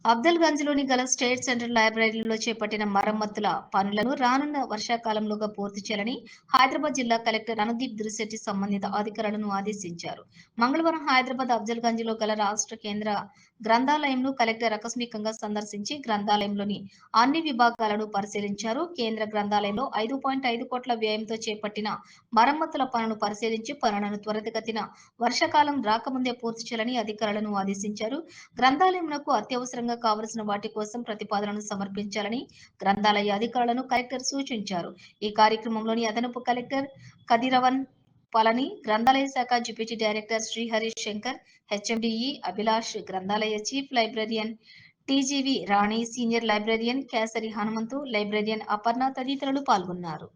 అఫ్జల్గంజ్‌లోని గల state central లైబ్రరీలో చేపట్టిన మరమ్మతుల పనులను రానున్న వర్షాకాలంలోగా పూర్తి చేయాలని హైదరాబాద్ జిల్లా కలెక్టర్ అనుదీప్ దురిశెట్టి సంబంధిత అధికారులను ఆదేశించారు. మంగళవారం హైదరాబాద్ అఫ్జల్గంజ్‌లో గల రాష్ట్ర కేంద్ర గ్రంథాలయంను కలెక్టర్ ఆకస్మికంగా సందర్శించి గ్రంథాలయంలోని అన్ని విభాగాలను పరిశీలించారు. కేంద్ర గ్రంథాలయంలో 5.5 కోట్ల వ్యయంతో చేపట్టిన మరమ్మతుల పనులను పరిశీలించి పనులను త్వరితగతిన వర్షాకాలం రాకముందే పూర్తి చేయాలని అధికారులను ఆదేశించారు. గ్రంథాలయమునకు అత్యవసరంగా కావలసిన వాటి కోసం ప్రతిపాదనను సమర్పించాలని గ్రంథాలయ అధికారులను కలెక్టర్ సూచించారు. ఈ కార్యక్రమంలోని అదనపు కలెక్టర్ కదిరవన్ పళని, గ్రంథాలయ శాఖ deputy director Srihari Shankar, HMDE Abhilash, గ్రంథాలయ chief librarian TGV Rani, senior librarian Kesari Hanumanthu, librarian Aparna తదితరులు పాల్గొన్నారు.